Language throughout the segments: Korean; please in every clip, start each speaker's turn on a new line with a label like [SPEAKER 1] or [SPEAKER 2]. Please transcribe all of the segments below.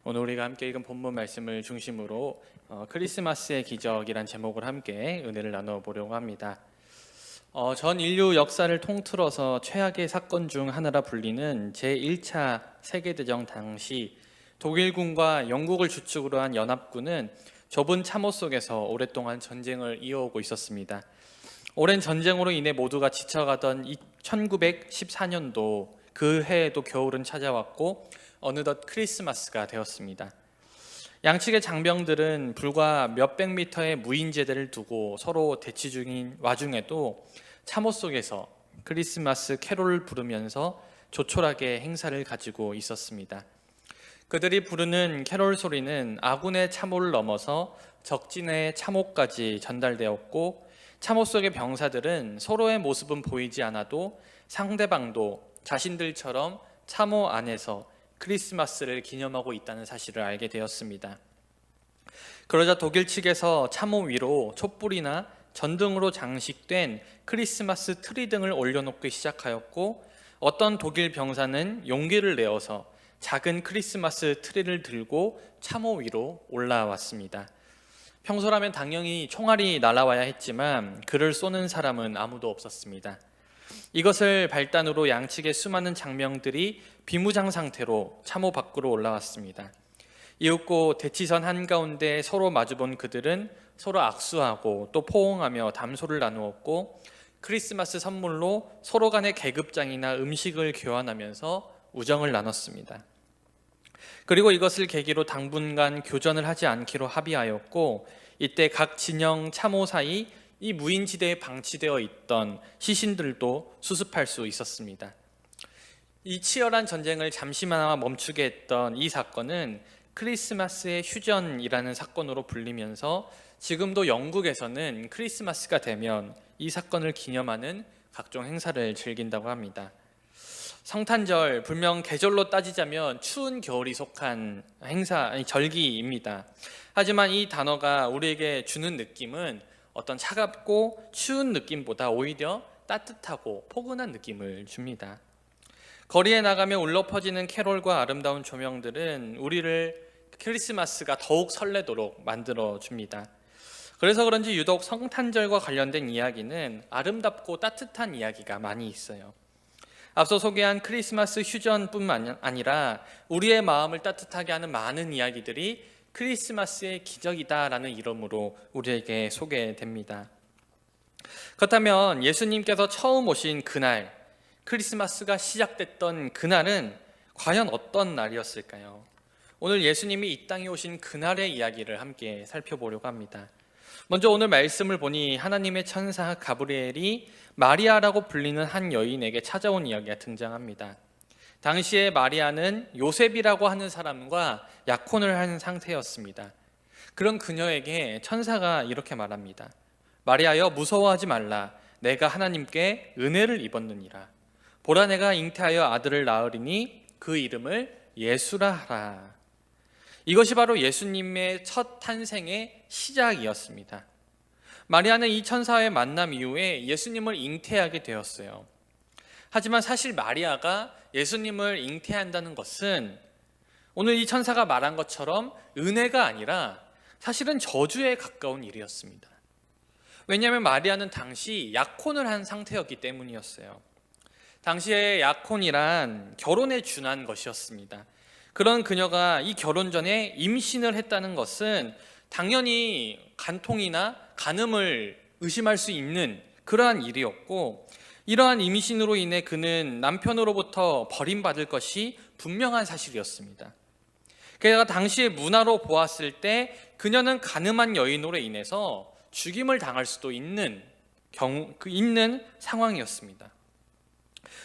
[SPEAKER 1] 오늘 우리가 함께 읽은 본문 말씀을 중심으로 크리스마스의 기적이란 제목을 함께 은혜를 나눠보려고 합니다. 전 인류 역사를 통틀어서 최악의 사건 중 하나라 불리는 제1차 세계대전 당시 독일군과 영국을 주축으로 한 연합군은 좁은 참호 속에서 오랫동안 전쟁을 이어오고 있었습니다. 오랜 전쟁으로 인해 모두가 지쳐가던 1914년도 그 해에도 겨울은 찾아왔고 어느덧 크리스마스가 되었습니다. 양측의 장병들은 불과 몇백 미터의 무인제대를 두고 서로 대치 중인 와중에도 참호 속에서 크리스마스 캐롤을 부르면서 조촐하게 행사를 가지고 있었습니다. 그들이 부르는 캐롤 소리는 아군의 참호를 넘어서 적진의 참호까지 전달되었고, 참호 속의 병사들은 서로의 모습은 보이지 않아도 상대방도 자신들처럼 참호 안에서 크리스마스를 기념하고 있다는 사실을 알게 되었습니다. 그러자 독일 측에서 참호 위로 촛불이나 전등으로 장식된 크리스마스 트리 등을 올려놓기 시작하였고, 어떤 독일 병사는 용기를 내어서 작은 크리스마스 트리를 들고 참호 위로 올라왔습니다. 평소라면 당연히 총알이 날아와야 했지만 그를 쏘는 사람은 아무도 없었습니다. 이것을 발단으로 양측의 수많은 장병들이 비무장 상태로 참호 밖으로 올라왔습니다. 이윽고 대치선 한가운데 서로 마주본 그들은 서로 악수하고 또 포옹하며 담소를 나누었고, 크리스마스 선물로 서로 간의 계급장이나 음식을 교환하면서 우정을 나눴습니다. 그리고 이것을 계기로 당분간 교전을 하지 않기로 합의하였고, 이때 각 진영 참호 사이 이 무인지대에 방치되어 있던 시신들도 수습할 수 있었습니다. 이 치열한 전쟁을 잠시나마 멈추게 했던 이 사건은 크리스마스의 휴전이라는 사건으로 불리면서 지금도 영국에서는 크리스마스가 되면 이 사건을 기념하는 각종 행사를 즐긴다고 합니다. 성탄절, 분명 계절로 따지자면 추운 겨울이 속한 절기입니다. 하지만 이 단어가 우리에게 주는 느낌은 어떤 차갑고 추운 느낌보다 오히려 따뜻하고 포근한 느낌을 줍니다. 거리에 나가며 울려 퍼지는 캐롤과 아름다운 조명들은 우리를 크리스마스가 더욱 설레도록 만들어 줍니다. 그래서 그런지 유독 성탄절과 관련된 이야기는 아름답고 따뜻한 이야기가 많이 있어요. 앞서 소개한 크리스마스 휴전뿐만 아니라 우리의 마음을 따뜻하게 하는 많은 이야기들이 크리스마스의 기적이다라는 이름으로 우리에게 소개됩니다. 그렇다면 예수님께서 처음 오신 그날, 크리스마스가 시작됐던 그날은 과연 어떤 날이었을까요? 오늘 예수님이 이 땅에 오신 그날의 이야기를 함께 살펴보려고 합니다. 먼저 오늘 말씀을 보니 하나님의 천사 가브리엘이 마리아라고 불리는 한 여인에게 찾아온 이야기가 등장합니다. 당시에 마리아는 요셉이라고 하는 사람과 약혼을 한 상태였습니다. 그런 그녀에게 천사가 이렇게 말합니다. 마리아여, 무서워하지 말라. 내가 하나님께 은혜를 입었느니라. 보라, 내가 잉태하여 아들을 낳으리니 그 이름을 예수라 하라. 이것이 바로 예수님의 첫 탄생의 시작이었습니다. 마리아는 이 천사의 만남 이후에 예수님을 잉태하게 되었어요. 하지만 사실 마리아가 예수님을 잉태한다는 것은 오늘 이 천사가 말한 것처럼 은혜가 아니라 사실은 저주에 가까운 일이었습니다. 왜냐하면 마리아는 당시 약혼을 한 상태였기 때문이었어요. 당시에 약혼이란 결혼에 준한 것이었습니다. 그런 그녀가 이 결혼 전에 임신을 했다는 것은 당연히 간통이나 간음을 의심할 수 있는 그러한 일이었고, 이러한 임신으로 인해 그는 남편으로부터 버림받을 것이 분명한 사실이었습니다. 게다가 당시의 문화로 보았을 때 그녀는 가늠한 여인으로 인해서 죽임을 당할 수도 있는 상황이었습니다.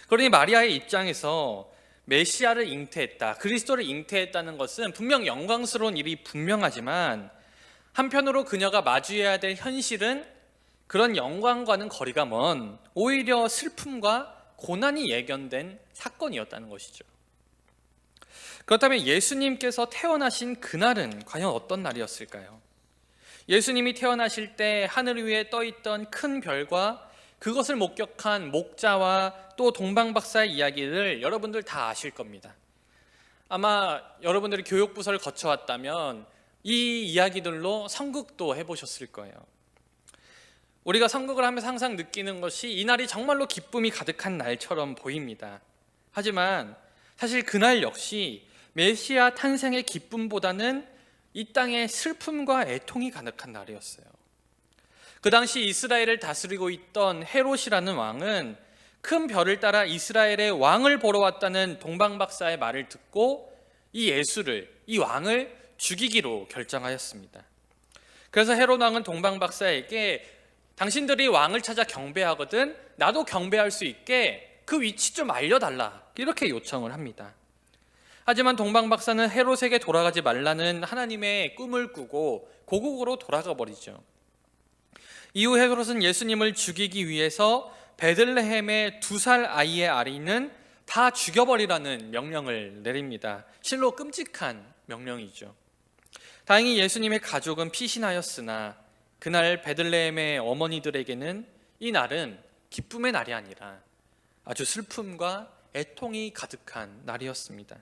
[SPEAKER 1] 그러니 마리아의 입장에서 메시아를 잉태했다, 그리스도를 잉태했다는 것은 분명 영광스러운 일이 분명하지만, 한편으로 그녀가 마주해야 될 현실은 그런 영광과는 거리가 먼 오히려 슬픔과 고난이 예견된 사건이었다는 것이죠. 그렇다면 예수님께서 태어나신 그날은 과연 어떤 날이었을까요? 예수님이 태어나실 때 하늘 위에 떠있던 큰 별과 그것을 목격한 목자와 또 동방박사의 이야기를 여러분들 다 아실 겁니다. 아마 여러분들이 교육부서를 거쳐왔다면 이 이야기들로 선극도 해보셨을 거예요. 우리가 선극을 하면서 항상 느끼는 것이 이날이 정말로 기쁨이 가득한 날처럼 보입니다. 하지만 사실 그날 역시 메시아 탄생의 기쁨보다는 이 땅에 슬픔과 애통이 가득한 날이었어요. 그 당시 이스라엘을 다스리고 있던 헤롯이라는 왕은 큰 별을 따라 이스라엘의 왕을 보러 왔다는 동방박사의 말을 듣고 이 왕을 죽이기로 결정하였습니다. 그래서 헤롯 왕은 동방박사에게 당신들이 왕을 찾아 경배하거든 나도 경배할 수 있게 그 위치 좀 알려달라, 이렇게 요청을 합니다. 하지만 동방박사는 헤롯에게 돌아가지 말라는 하나님의 꿈을 꾸고 고국으로 돌아가 버리죠. 이후 헤롯은 예수님을 죽이기 위해서 베들레헴의 2살 아이의 아리는 다 죽여버리라는 명령을 내립니다. 실로 끔찍한 명령이죠. 다행히 예수님의 가족은 피신하였으나 그날 베들레헴의 어머니들에게는 이 날은 기쁨의 날이 아니라 아주 슬픔과 애통이 가득한 날이었습니다.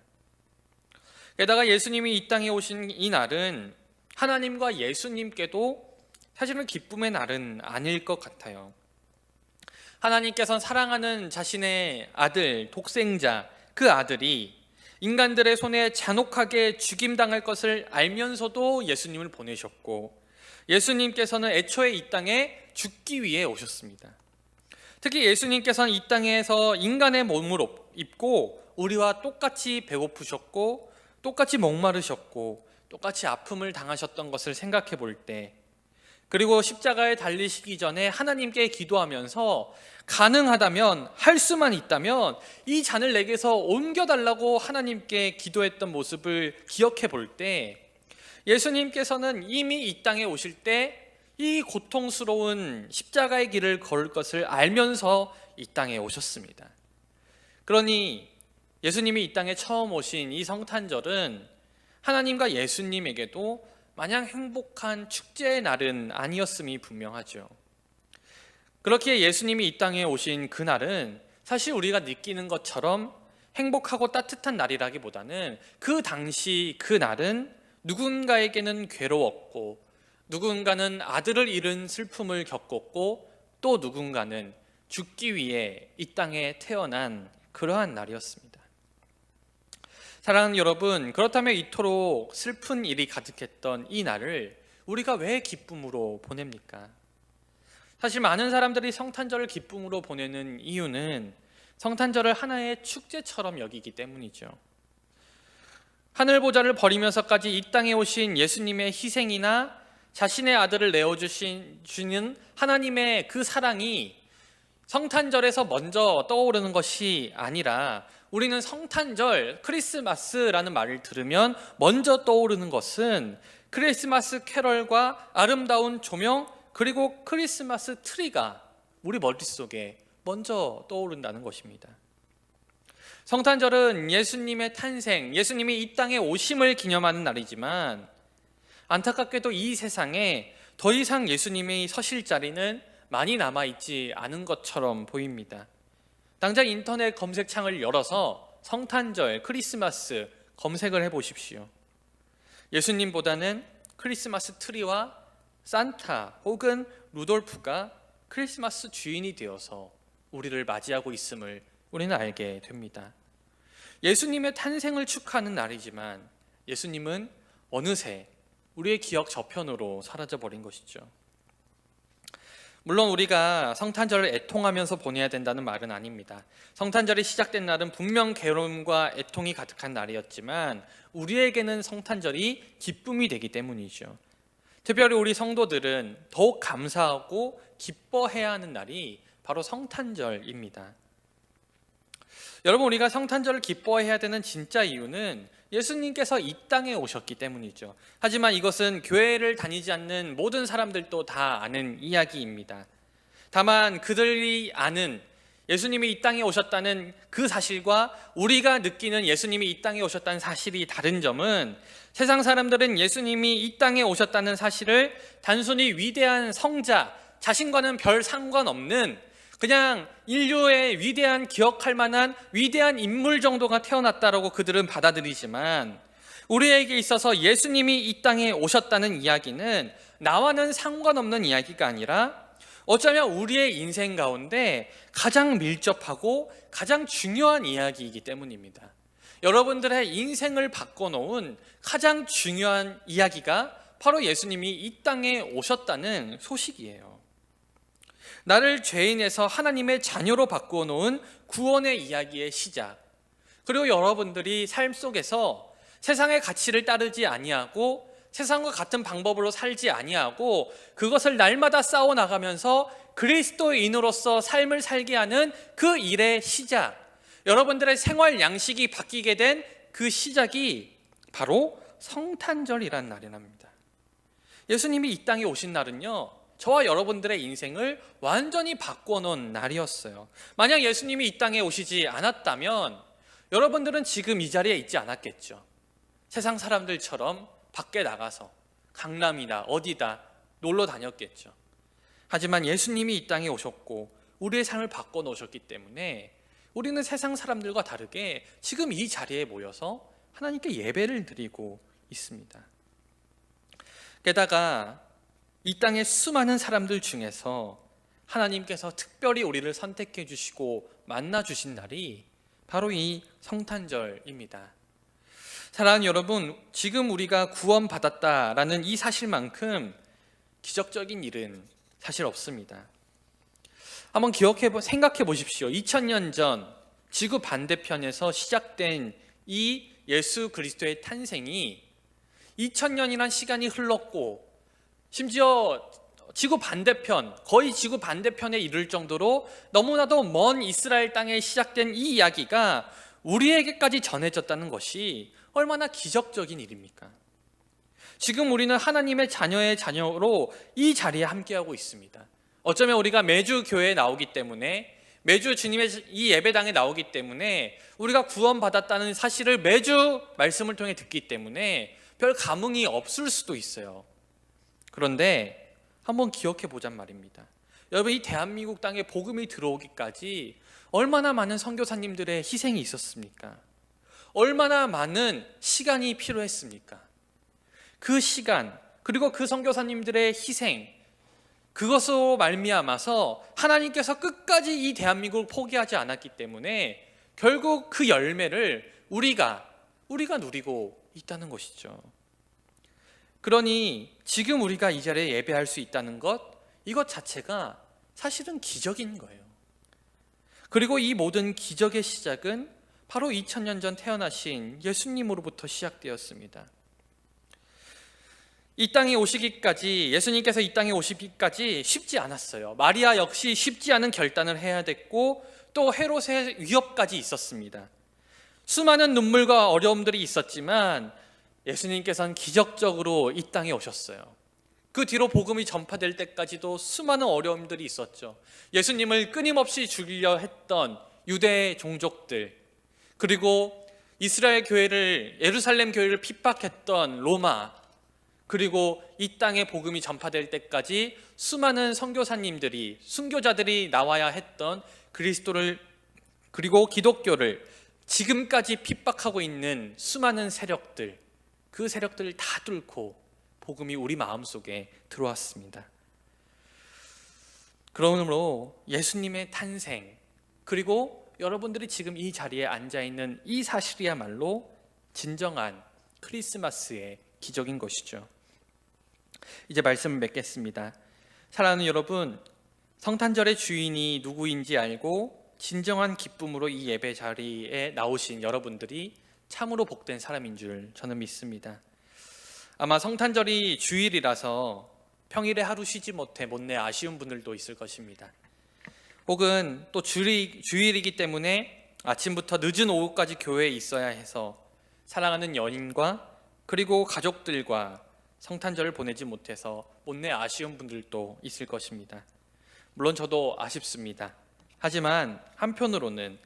[SPEAKER 1] 게다가 예수님이 이 땅에 오신 이 날은 하나님과 예수님께도 사실은 기쁨의 날은 아닐 것 같아요. 하나님께서는 사랑하는 자신의 아들, 독생자, 그 아들이 인간들의 손에 잔혹하게 죽임당할 것을 알면서도 예수님을 보내셨고, 예수님께서는 애초에 이 땅에 죽기 위해 오셨습니다. 특히 예수님께서는 이 땅에서 인간의 몸을 입고 우리와 똑같이 배고프셨고 똑같이 목마르셨고 똑같이 아픔을 당하셨던 것을 생각해 볼 때, 그리고 십자가에 달리시기 전에 하나님께 기도하면서 가능하다면, 할 수만 있다면 이 잔을 내게서 옮겨달라고 하나님께 기도했던 모습을 기억해 볼 때, 예수님께서는 이미 이 땅에 오실 때 이 고통스러운 십자가의 길을 걸을 것을 알면서 이 땅에 오셨습니다. 그러니 예수님이 이 땅에 처음 오신 이 성탄절은 하나님과 예수님에게도 마냥 행복한 축제의 날은 아니었음이 분명하죠. 그렇기에 예수님이 이 땅에 오신 그날은 사실 우리가 느끼는 것처럼 행복하고 따뜻한 날이라기보다는 그 당시 그 날은 누군가에게는 괴로웠고, 누군가는 아들을 잃은 슬픔을 겪었고, 또 누군가는 죽기 위해 이 땅에 태어난 그러한 날이었습니다. 사랑하는 여러분, 그렇다면 이토록 슬픈 일이 가득했던 이 날을 우리가 왜 기쁨으로 보냅니까? 사실 많은 사람들이 성탄절을 기쁨으로 보내는 이유는 성탄절을 하나의 축제처럼 여기기 때문이죠. 하늘보좌를 버리면서까지 이 땅에 오신 예수님의 희생이나 자신의 아들을 내어주시는 하나님의 그 사랑이 성탄절에서 먼저 떠오르는 것이 아니라, 우리는 성탄절, 크리스마스라는 말을 들으면 먼저 떠오르는 것은 크리스마스 캐럴과 아름다운 조명, 그리고 크리스마스 트리가 우리 머릿속에 먼저 떠오른다는 것입니다. 성탄절은 예수님의 탄생, 예수님이 이 땅에 오심을 기념하는 날이지만, 안타깝게도 이 세상에 더 이상 예수님이 서실 자리는 많이 남아있지 않은 것처럼 보입니다. 당장 인터넷 검색창을 열어서 성탄절, 크리스마스 검색을 해보십시오. 예수님보다는 크리스마스 트리와 산타 혹은 루돌프가 크리스마스 주인이 되어서 우리를 맞이하고 있음을 우리는 알게 됩니다. 예수님의 탄생을 축하하는 날이지만 예수님은 어느새 우리의 기억 저편으로 사라져버린 것이죠. 물론 우리가 성탄절을 애통하면서 보내야 된다는 말은 아닙니다. 성탄절이 시작된 날은 분명 괴로움과 애통이 가득한 날이었지만 우리에게는 성탄절이 기쁨이 되기 때문이죠. 특별히 우리 성도들은 더욱 감사하고 기뻐해야 하는 날이 바로 성탄절입니다. 여러분, 우리가 성탄절을 기뻐해야 되는 진짜 이유는 예수님께서 이 땅에 오셨기 때문이죠. 하지만 이것은 교회를 다니지 않는 모든 사람들도 다 아는 이야기입니다. 다만 그들이 아는 예수님이 이 땅에 오셨다는 그 사실과 우리가 느끼는 예수님이 이 땅에 오셨다는 사실이 다른 점은, 세상 사람들은 예수님이 이 땅에 오셨다는 사실을 단순히 위대한 성자, 자신과는 별 상관없는 그냥 인류의 위대한 기억할 만한 위대한 인물 정도가 태어났다라고 그들은 받아들이지만, 우리에게 있어서 예수님이 이 땅에 오셨다는 이야기는 나와는 상관없는 이야기가 아니라 어쩌면 우리의 인생 가운데 가장 밀접하고 가장 중요한 이야기이기 때문입니다. 여러분들의 인생을 바꿔놓은 가장 중요한 이야기가 바로 예수님이 이 땅에 오셨다는 소식이에요. 나를 죄인에서 하나님의 자녀로 바꾸어 놓은 구원의 이야기의 시작, 그리고 여러분들이 삶 속에서 세상의 가치를 따르지 아니하고 세상과 같은 방법으로 살지 아니하고 그것을 날마다 싸워 나가면서 그리스도인으로서 삶을 살게 하는 그 일의 시작, 여러분들의 생활 양식이 바뀌게 된 그 시작이 바로 성탄절이라는 날이랍니다. 예수님이 이 땅에 오신 날은요, 저와 여러분들의 인생을 완전히 바꿔놓은 날이었어요. 만약 예수님이 이 땅에 오시지 않았다면 여러분들은 지금 이 자리에 있지 않았겠죠. 세상 사람들처럼 밖에 나가서 강남이다 어디다 놀러 다녔겠죠. 하지만 예수님이 이 땅에 오셨고 우리의 삶을 바꿔놓으셨기 때문에 우리는 세상 사람들과 다르게 지금 이 자리에 모여서 하나님께 예배를 드리고 있습니다. 게다가 이 땅의 수많은 사람들 중에서 하나님께서 특별히 우리를 선택해 주시고 만나 주신 날이 바로 이 성탄절입니다. 사랑하는 여러분, 지금 우리가 구원받았다라는 이 사실만큼 기적적인 일은 사실 없습니다. 한번 생각해 보십시오. 2000년 전 지구 반대편에서 시작된 이 예수 그리스도의 탄생이 2000년이란 시간이 흘렀고 심지어 지구 반대편, 거의 지구 반대편에 이를 정도로 너무나도 먼 이스라엘 땅에 시작된 이 이야기가 우리에게까지 전해졌다는 것이 얼마나 기적적인 일입니까? 지금 우리는 하나님의 자녀의 자녀로 이 자리에 함께하고 있습니다. 어쩌면 우리가 매주 교회에 나오기 때문에, 매주 주님의 이 예배당에 나오기 때문에, 우리가 구원받았다는 사실을 매주 말씀을 통해 듣기 때문에 별 감흥이 없을 수도 있어요. 그런데 한번 기억해 보잔 말입니다. 여러분, 이 대한민국 땅에 복음이 들어오기까지 얼마나 많은 선교사님들의 희생이 있었습니까? 얼마나 많은 시간이 필요했습니까? 그 시간, 그리고 그 선교사님들의 희생, 그것으로 말미암아서 하나님께서 끝까지 이 대한민국을 포기하지 않았기 때문에 결국 그 열매를 우리가 누리고 있다는 것이죠. 그러니 지금 우리가 이 자리에 예배할 수 있다는 것, 이것 자체가 사실은 기적인 거예요. 그리고 이 모든 기적의 시작은 바로 2000년 전 태어나신 예수님으로부터 시작되었습니다. 이 땅에 오시기까지, 예수님께서 이 땅에 오시기까지 쉽지 않았어요. 마리아 역시 쉽지 않은 결단을 해야 됐고 또 헤롯의 위협까지 있었습니다. 수많은 눈물과 어려움들이 있었지만 예수님께서는 기적적으로 이 땅에 오셨어요. 그 뒤로 복음이 전파될 때까지도 수많은 어려움들이 있었죠. 예수님을 끊임없이 죽이려 했던 유대 종족들, 그리고 이스라엘 교회를, 예루살렘 교회를 핍박했던 로마, 그리고 이 땅에 복음이 전파될 때까지 수많은 선교사님들이, 순교자들이 나와야 했던 그리스도를, 그리고 기독교를 지금까지 핍박하고 있는 수많은 세력들, 그 세력들을 다 뚫고 복음이 우리 마음속에 들어왔습니다. 그러므로 예수님의 탄생, 그리고 여러분들이 지금 이 자리에 앉아있는 이 사실이야말로 진정한 크리스마스의 기적인 것이죠. 이제 말씀을 맺겠습니다. 사랑하는 여러분, 성탄절의 주인이 누구인지 알고 진정한 기쁨으로 이 예배 자리에 나오신 여러분들이 참으로 복된 사람인 줄 저는 믿습니다. 아마 성탄절이 주일이라서 평일에 하루 쉬지 못해 못내 아쉬운 분들도 있을 것입니다. 혹은 또 주일이기 때문에 아침부터 늦은 오후까지 교회에 있어야 해서 사랑하는 연인과 그리고 가족들과 성탄절을 보내지 못해서 못내 아쉬운 분들도 있을 것입니다. 물론 저도 아쉽습니다. 하지만 한편으로는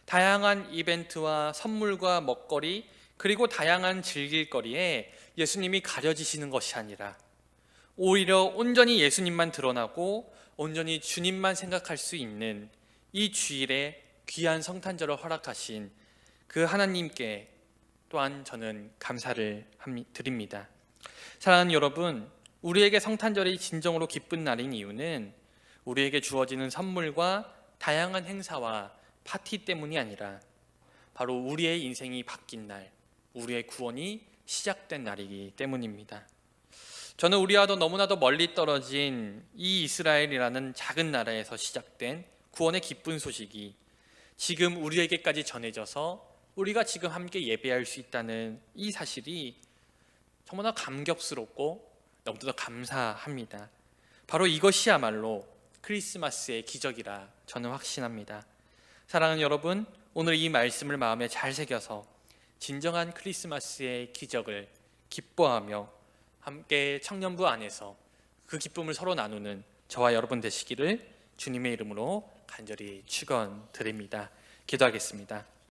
[SPEAKER 1] 다양한 이벤트와 선물과 먹거리, 그리고 다양한 즐길거리에 예수님이 가려지시는 것이 아니라 오히려 온전히 예수님만 드러나고 온전히 주님만 생각할 수 있는 이 주일에 귀한 성탄절을 허락하신 그 하나님께 또한 저는 감사를 드립니다. 사랑하는 여러분, 우리에게 성탄절이 진정으로 기쁜 날인 이유는 우리에게 주어지는 선물과 다양한 행사와 파티 때문이 아니라 바로 우리의 인생이 바뀐 날, 우리의 구원이 시작된 날이기 때문입니다. 저는 우리와도 너무나도 멀리 떨어진 이 이스라엘이라는 작은 나라에서 시작된 구원의 기쁜 소식이 지금 우리에게까지 전해져서 우리가 지금 함께 예배할 수 있다는 이 사실이 정말 감격스럽고 너무도 감사합니다. 바로 이것이야말로 크리스마스의 기적이라 저는 확신합니다. 사랑하는 여러분, 오늘 이 말씀을 마음에 잘 새겨서 진정한 크리스마스의 기적을 기뻐하며 함께 청년부 안에서 그 기쁨을 서로 나누는 저와 여러분 되시기를 주님의 이름으로 간절히 축원드립니다. 기도하겠습니다.